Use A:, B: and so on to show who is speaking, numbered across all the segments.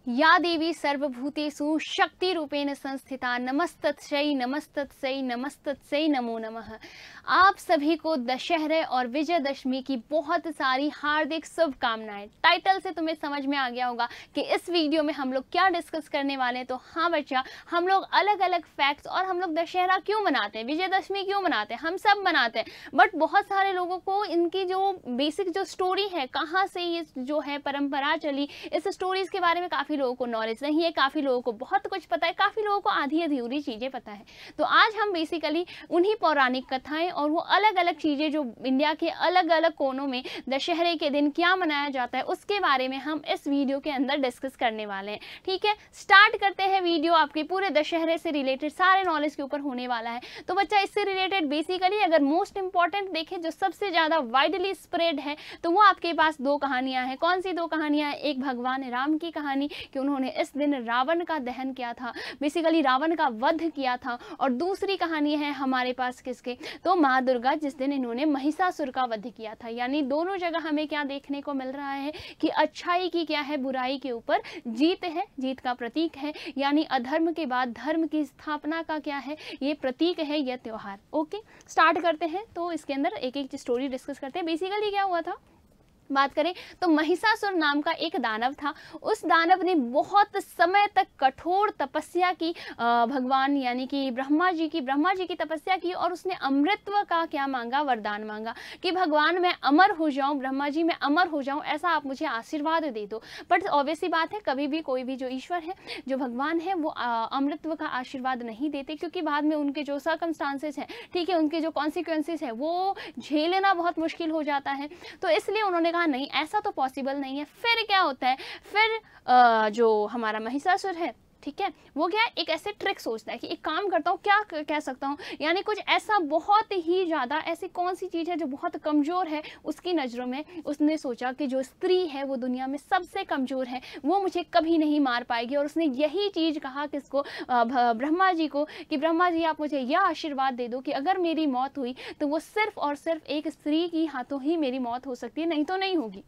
A: या देवी सर्वभूतेषु शक्तिरूपेण संस्थिता नमस्तस्यै नमस्तस्यै नमस्तस्यै नमो नमः। आप सभी को दशहरे और विजयदशमी की बहुत सारी हार्दिक शुभकामनाएं। टाइटल से तुम्हें समझ में आ गया होगा कि इस वीडियो में हम लोग क्या डिस्कस करने वाले हैं। तो हाँ बच्चा, हम लोग अलग अलग फैक्ट्स और हम लोग दशहरा क्यों मनाते हैं, विजयदशमी क्यों मनाते हैं, हम सब मनाते हैं, बट बहुत सारे लोगों को इनकी जो बेसिक जो स्टोरी है, कहाँ से ये जो है परंपरा चली, इस स्टोरीज के बारे में काफ़ी लोगों को नॉलेज नहीं है, काफ़ी लोगों को बहुत कुछ पता है, काफ़ी लोगों को आधी अधूरी चीज़ें पता है। तो आज हम बेसिकली उन्हीं पौराणिक कथाएं और वो अलग अलग चीज़ें जो इंडिया के अलग अलग कोनों में दशहरे के दिन क्या मनाया जाता है उसके बारे में हम इस वीडियो के अंदर डिस्कस करने वाले हैं। ठीक है, स्टार्ट करते हैं। वीडियो आपके पूरे दशहरे से रिलेटेड सारे नॉलेज के ऊपर होने वाला है। तो बच्चा, इससे रिलेटेड बेसिकली अगर मोस्ट इंपॉर्टेंट देखें, जो सबसे ज़्यादा वाइडली स्प्रेड है, तो वो आपके पास दो कहानियाँ हैं। कौन सी दो कहानियाँ हैं? एक भगवान राम की कहानी कि उन्होंने इस दिन रावण का दहन किया था, बेसिकली रावण का वध किया था, और दूसरी कहानी है हमारे पास किसके, तो माँ दुर्गा, जिस दिन इन्होंने महिषासुर का वध किया था। यानी दोनों जगह हमें क्या देखने को मिल रहा है कि अच्छाई की क्या है, बुराई के ऊपर जीत है, जीत का प्रतीक है। यानी अधर्म के बाद धर्म की स्थापना का क्या है, ये प्रतीक है, यह त्योहार। ओके, स्टार्ट करते हैं। तो इसके अंदर एक एक स्टोरी डिस्कस करते हैं। बेसिकली क्या हुआ था, बात करें तो महिषासुर नाम का एक दानव था। उस दानव ने बहुत समय तक कठोर तपस्या की, भगवान यानी कि ब्रह्मा जी की तपस्या की, और उसने अमृतत्व का क्या मांगा, वरदान मांगा कि भगवान मैं अमर हो जाऊं, ब्रह्मा जी मैं अमर हो जाऊं, ऐसा आप मुझे आशीर्वाद दे दो। बट ऑब्वियसली बात है, कभी भी कोई भी जो ईश्वर है, जो भगवान है, वो अमृतत्व का आशीर्वाद नहीं देते, क्योंकि बाद में उनके जो सर्कमस्टांसेस हैं, ठीक है, उनके जो कॉन्सिक्वेंसेस है, वो झेलना बहुत मुश्किल हो जाता है। तो इसलिए उन्होंने नहीं, ऐसा तो पॉसिबल नहीं है। फिर क्या होता है, फिर जो हमारा महिषासुर है, ठीक है, वो क्या है, एक ऐसे ट्रिक सोचता है कि एक काम करता हूँ, क्या कह सकता हूँ, यानी कुछ ऐसा बहुत ही ज़्यादा, ऐसी कौन सी चीज़ है जो बहुत कमज़ोर है उसकी नज़रों में। उसने सोचा कि जो स्त्री है वो दुनिया में सबसे कमज़ोर है, वो मुझे कभी नहीं मार पाएगी। और उसने यही चीज़ कहा किसको, ब्रह्मा जी को, कि ब्रह्मा जी आप मुझे यह आशीर्वाद दे दो कि अगर मेरी मौत हुई तो वो सिर्फ और सिर्फ एक स्त्री की हाथों ही मेरी मौत हो सकती है, नहीं तो नहीं होगी।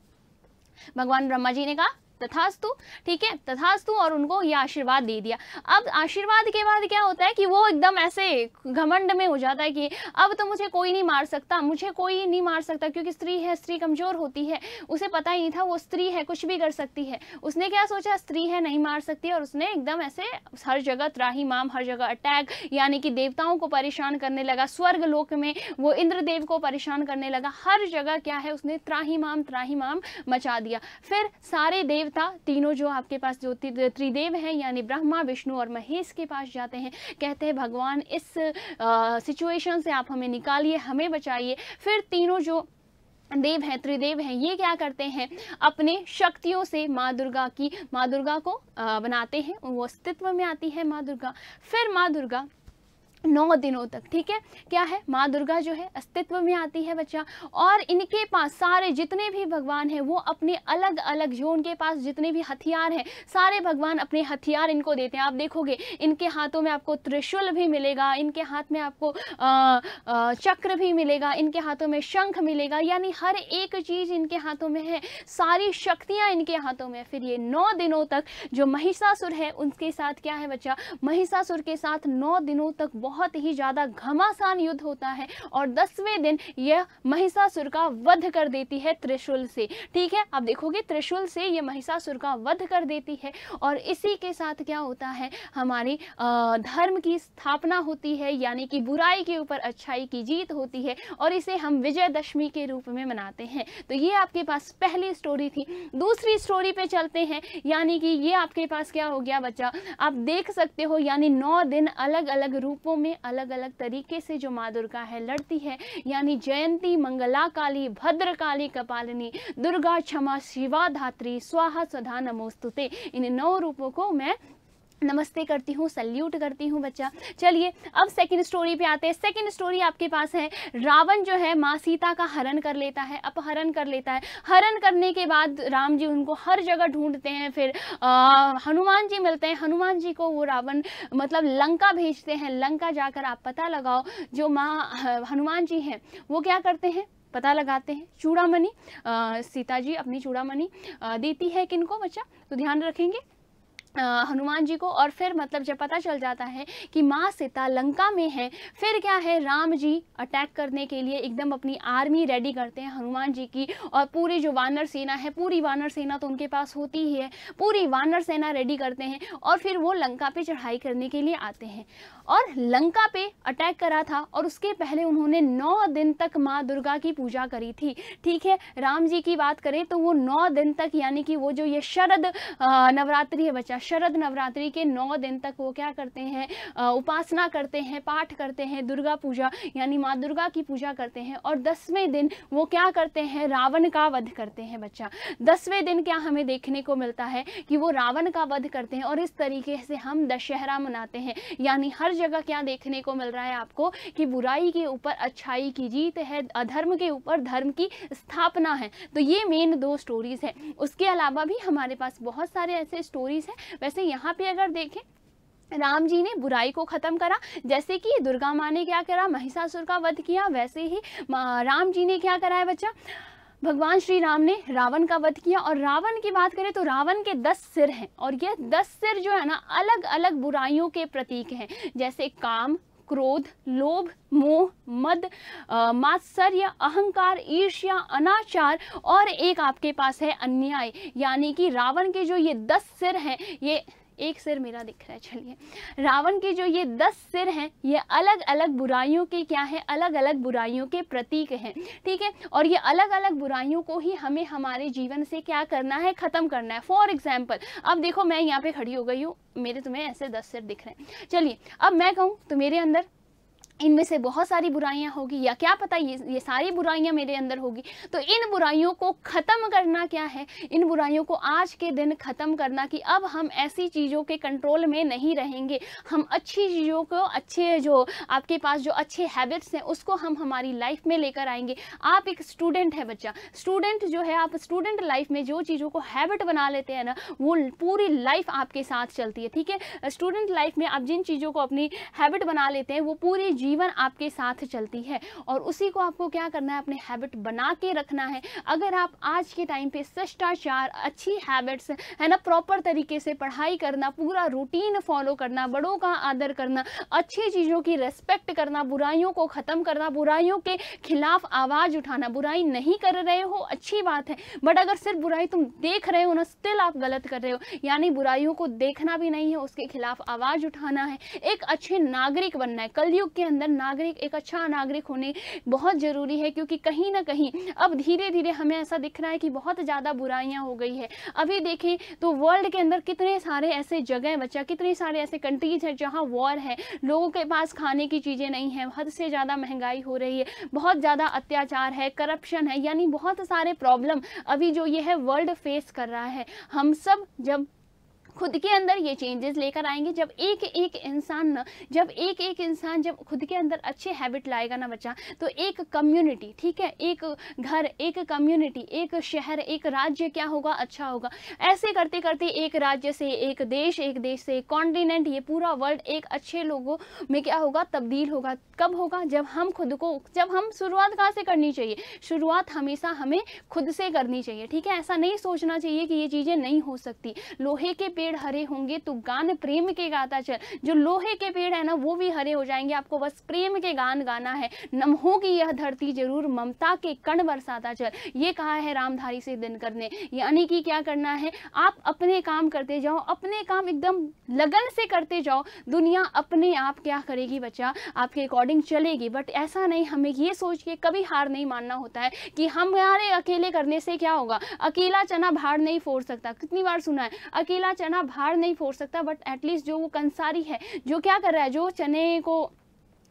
A: भगवान ब्रह्मा जी ने कहा तथास्तु, ठीक है, तथास्तु, और उनको ये आशीर्वाद दे दिया। अब आशीर्वाद के बाद क्या होता है कि वो एकदम ऐसे घमंड में हो जाता है कि अब तो मुझे कोई नहीं मार सकता, मुझे कोई नहीं मार सकता, क्योंकि स्त्री है, स्त्री कमजोर होती है। उसे पता ही नहीं था वो स्त्री है, कुछ भी कर सकती है। उसने क्या सोचा, स्त्री है, नहीं मार सकती, और उसने एकदम ऐसे हर जगह त्राहीमाम, हर जगह अटैक, यानी कि देवताओं को परेशान करने लगा। स्वर्ग लोक में वो इंद्रदेव को परेशान करने लगा। हर जगह क्या है, उसने त्राहीमाम त्राहीमाम मचा दिया। फिर सारे देव तीनों जो आपके पास जो त्रिदेव हैं, यानी ब्रह्मा, विष्णु और महेश के पास जाते हैं, कहते हैं भगवान इस सिचुएशन से आप हमें निकालिए, हमें बचाइए। फिर तीनों जो देव हैं, त्रिदेव हैं, ये क्या करते हैं, अपने शक्तियों से माँ दुर्गा को बनाते हैं, वो अस्तित्व में आती है माँ दुर्गा। फिर माँ दुर्गा 9 दिनों तक, ठीक है, क्या है, माँ दुर्गा जो है अस्तित्व में आती है बच्चा। और इनके पास सारे जितने भी भगवान हैं, वो अपने अलग अलग, जो उनके पास जितने भी हथियार हैं, सारे भगवान अपने हथियार इनको देते हैं। आप देखोगे इनके हाथों में आपको त्रिशूल भी मिलेगा, इनके हाथ में आपको चक्र भी मिलेगा, इनके हाथों में शंख मिलेगा, यानी हर एक चीज़ इनके हाथों में है, सारी शक्तियाँ इनके हाथों में। फिर ये 9 दिनों तक जो महिषासुर है उनके साथ क्या है बच्चा, महिषासुर के साथ 9 दिनों तक बहुत ही ज्यादा घमासान युद्ध होता है, और 10वें दिन यह महिषासुर का वध कर देती है त्रिशूल से। ठीक है, आप देखोगे त्रिशूल से यह महिषासुर का वध कर देती है, और इसी के साथ क्या होता है, हमारी धर्म की स्थापना होती है, यानी कि बुराई के ऊपर अच्छाई की जीत होती है, और इसे हम विजयदशमी के रूप में मनाते हैं। तो ये आपके पास पहली स्टोरी थी। दूसरी स्टोरी पे चलते हैं, यानी कि ये आपके पास क्या हो गया बच्चा, आप देख सकते हो, यानी 9 दिन अलग अलग रूपों में, अलग अलग तरीके से जो माँ दुर्गा है लड़ती है, यानी जयंती, मंगला काली, भद्रकाली, कपालिनी, दुर्गा, क्षमा, शिवा, धात्री, स्वाहा, स्वधा, नमोस्तुते, इन 9 रूपों को मैं नमस्ते करती हूँ, सल्यूट करती हूँ बच्चा। चलिए अब सेकंड स्टोरी पे आते हैं। सेकंड स्टोरी आपके पास है, रावण जो है माँ सीता का हरण कर लेता है, अपहरण कर लेता है। हरण करने के बाद राम जी उनको हर जगह ढूंढते हैं, फिर हनुमान जी मिलते हैं, हनुमान जी को वो रावण मतलब लंका भेजते हैं। लंका जाकर आप पता लगाओ, जो माँ हनुमान जी हैं वो क्या करते हैं, पता लगाते हैं। चूड़ामणि सीता जी अपनी चूड़ामणि देती है किनको बच्चा, तो ध्यान रखेंगे, हनुमान जी को। और फिर मतलब जब पता चल जाता है कि माँ सीता लंका में है, फिर क्या है, राम जी अटैक करने के लिए एकदम अपनी आर्मी रेडी करते हैं हनुमान जी की, और पूरी जो वानर सेना है, पूरी वानर सेना तो उनके पास होती ही है, पूरी वानर सेना रेडी करते हैं और फिर वो लंका पे चढ़ाई करने के लिए आते हैं। और लंका पे अटैक करा था और उसके पहले उन्होंने 9 दिन तक माँ दुर्गा की पूजा करी थी। ठीक है, राम जी की बात करें तो वो 9 दिन तक, यानी कि वो जो ये शरद नवरात्रि है बच्चा, शरद नवरात्रि के 9 दिन तक वो क्या करते हैं, उपासना करते हैं, पाठ करते हैं, दुर्गा पूजा यानी माँ दुर्गा की पूजा करते हैं। और 10वें दिन वो क्या करते हैं, रावण का वध करते हैं बच्चा। 10वें दिन क्या हमें देखने को मिलता है कि वो रावण का वध करते हैं। और इस तरीके से हम दशहरा मनाते हैं। यानी हर जगह क्या देखने को मिल रहा है आपको कि बुराई के ऊपर अच्छाई की जीत है, अधर्म के ऊपर धर्म की स्थापना है। तो ये मेन 2 स्टोरीज है। उसके अलावा भी हमारे पास बहुत सारे ऐसे स्टोरीज हैं। वैसे यहाँ पे अगर देखें, राम जी ने बुराई को खत्म करा, जैसे कि दुर्गा माँ ने क्या करा, महिषासुर का वध किया, वैसे ही राम जी ने क्या करा है बच्चा, भगवान श्री राम ने रावण का वध किया। और रावण की बात करें तो रावण के 10 सिर हैं और ये 10 सिर जो है ना, अलग अलग बुराइयों के प्रतीक हैं, जैसे काम, क्रोध, लोभ, मोह, मद, मात्सर्य, अहंकार, ईर्ष्या, अनाचार और एक आपके पास है अन्याय। यानी कि रावण के जो ये 10 सिर हैं, ये एक सिर मेरा दिख रहा है, चलिए, रावण के जो ये 10 सिर हैं, ये अलग अलग बुराइयों के क्या है, अलग अलग बुराइयों के प्रतीक हैं। ठीक है, और ये अलग अलग बुराइयों को ही हमें हमारे जीवन से क्या करना है, खत्म करना है। फॉर एग्जाम्पल, अब देखो मैं यहाँ पे खड़ी हो गई हूँ, मेरे तुम्हें ऐसे 10 सिर दिख रहे हैं। चलिए, अब मैं कहूँ तो मेरे अंदर इनमें से बहुत सारी बुराइयां होगी, या क्या पता ये सारी बुराइयां मेरे अंदर होगी। तो इन बुराइयों को ख़त्म करना क्या है, इन बुराइयों को आज के दिन ख़त्म करना कि अब हम ऐसी चीज़ों के कंट्रोल में नहीं रहेंगे। हम अच्छी चीज़ों को, अच्छे जो आपके पास जो अच्छे हैबिट्स हैं उसको हम हमारी लाइफ में लेकर आएंगे। आप एक स्टूडेंट है बच्चा, स्टूडेंट जो है, आप स्टूडेंट लाइफ में जो चीज़ों को हैबिट बना लेते हैं ना, वो पूरी लाइफ आपके साथ चलती है। ठीक है, स्टूडेंट लाइफ में आप जिन चीज़ों को अपनी हैबिट बना लेते हैं वो पूरी जीवन आपके साथ चलती है, और उसी को आपको क्या करना है, अपने हैबिट बना के रखना है। अगर आप आज के टाइम पे शिष्टाचार, अच्छी हैबिट्स है ना, प्रॉपर तरीके से पढ़ाई करना, पूरा रूटीन फॉलो करना, बड़ों का आदर करना, अच्छी चीज़ों की रेस्पेक्ट करना, बुराइयों को ख़त्म करना, बुराइयों के खिलाफ आवाज़ उठाना। बुराई नहीं कर रहे हो, अच्छी बात है, बट अगर सिर्फ बुराई तुम देख रहे हो ना, स्टिल आप गलत कर रहे हो। यानी बुराइयों को देखना भी नहीं है, उसके खिलाफ आवाज़ उठाना है, एक अच्छे नागरिक बनना है। कलयुग के अंदर नागरिक, एक अच्छा नागरिक होने बहुत ज़रूरी है, क्योंकि कहीं ना कहीं अब धीरे धीरे हमें ऐसा दिख रहा है कि बहुत ज़्यादा बुराइयां हो गई है। अभी देखें तो वर्ल्ड के अंदर कितने सारे ऐसे जगह बच्चा, कितने सारे ऐसे कंट्रीज हैं जहां वॉर है, लोगों के पास खाने की चीज़ें नहीं है, हद से ज़्यादा महंगाई हो रही है, बहुत ज़्यादा अत्याचार है, करप्शन है, यानी बहुत सारे प्रॉब्लम अभी जो ये है वर्ल्ड फेस कर रहा है। हम सब जब खुद के अंदर ये चेंजेस लेकर आएंगे, जब एक एक इंसान जब खुद के अंदर अच्छे हैबिट लाएगा ना बच्चा, तो एक कम्युनिटी, ठीक है, एक घर, एक कम्युनिटी, एक शहर, एक राज्य क्या होगा, अच्छा होगा। ऐसे करते करते एक राज्य से एक देश से एक कॉन्टिनेंट, ये पूरा वर्ल्ड एक अच्छे लोगों में क्या होगा, तब्दील होगा। कब होगा, जब हम खुद को, जब हम शुरुआत कहाँ से करनी चाहिए, शुरुआत हमेशा हमें खुद से करनी चाहिए। ठीक है, ऐसा नहीं सोचना चाहिए कि ये चीज़ें नहीं हो सकती। लोहे के पेड़ हरे होंगे तो गान प्रेम के गाता चल, जो लोहे के पेड़ है ना वो भी हरे हो जाएंगे, आपको बस प्रेम के गान गाना है। नम होगी यह धरती जरूर, ममता के कण बरसाता चल, ये कहा है रामधारी से दिनकर ने। यानी कि क्या करना है, आप अपने काम करते जाओ, अपने काम एकदम लगन से करते जाओ, दुनिया अपने आप क्या करेगी बच्चा, आपके अकॉर्डिंग चलेगी। बट ऐसा नहीं, हमें ये सोच के कभी हार नहीं मानना होता है कि हमारे अकेले करने से क्या होगा, अकेला चना भाड़ नहीं फोड़ सकता। कितनी बार सुना है, अकेला चना भाड़ नहीं फोड़ सकता, बट एटलीस्ट जो वो कंसारी है, जो क्या कर रहा है, जो चने को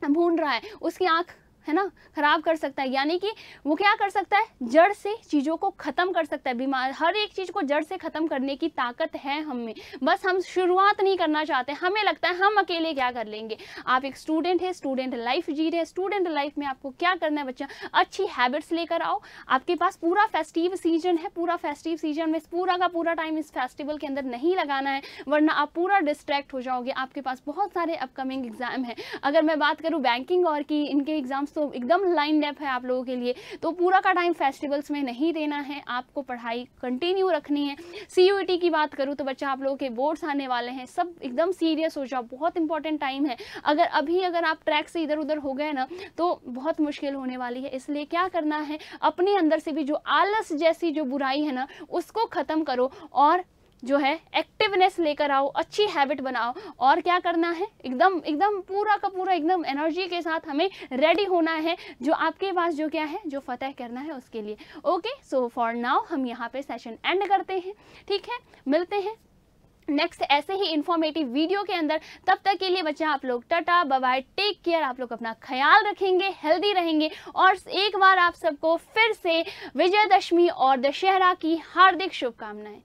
A: भून रहा है, उसकी आंख है ना खराब कर सकता है। यानी कि वो क्या कर सकता है, जड़ से चीज़ों को ख़त्म कर सकता है। बीमार, हर एक चीज़ को जड़ से ख़त्म करने की ताकत है हम में, बस हम शुरुआत नहीं करना चाहते। हमें लगता है हम अकेले क्या कर लेंगे। आप एक स्टूडेंट है, स्टूडेंट लाइफ जी रहे, स्टूडेंट लाइफ में आपको क्या करना है बच्चा, अच्छी हैबिट्स लेकर आओ। आपके पास पूरा फेस्टिव सीजन है, पूरा फेस्टिव सीजन में पूरा का पूरा टाइम इस फेस्टिवल के अंदर नहीं लगाना है, वरना आप पूरा डिस्ट्रैक्ट हो जाओगे। आपके पास बहुत सारे अपकमिंग एग्जाम है। अगर मैं बात करूँ बैंकिंग और की, इनके एग्जाम एग्जाम्स तो एकदम लाइन अप है आप लोगों के लिए, तो पूरा का टाइम फेस्टिवल्स में नहीं देना है, आपको पढ़ाई कंटिन्यू रखनी है। CUET की बात करूँ तो बच्चा आप लोगों के बोर्ड्स आने वाले हैं, सब एकदम सीरियस हो जाओ, बहुत इंपॉर्टेंट टाइम है। अगर आप ट्रैक से इधर उधर हो गए ना तो बहुत मुश्किल होने वाली है। इसलिए क्या करना है, अपने अंदर से भी जो आलस जैसी जो बुराई है ना उसको ख़त्म करो और जो है एक्टिवनेस लेकर आओ, अच्छी हैबिट बनाओ। और क्या करना है, एकदम एकदम पूरा का पूरा एकदम एनर्जी के साथ हमें रेडी होना है, जो आपके पास जो क्या है, जो फतह करना है उसके लिए। ओके, सो फॉर नाउ हम यहाँ पे सेशन एंड करते हैं, ठीक है, मिलते हैं नेक्स्ट ऐसे ही इंफॉर्मेटिव वीडियो के अंदर। तब तक के लिए बच्चा आप लोग tata bye bye, take care, आप लोग अपना ख्याल रखेंगे, हेल्दी रहेंगे। और एक बार आप सबको फिर से विजयदशमी और दशहरा की हार्दिक शुभकामनाएं।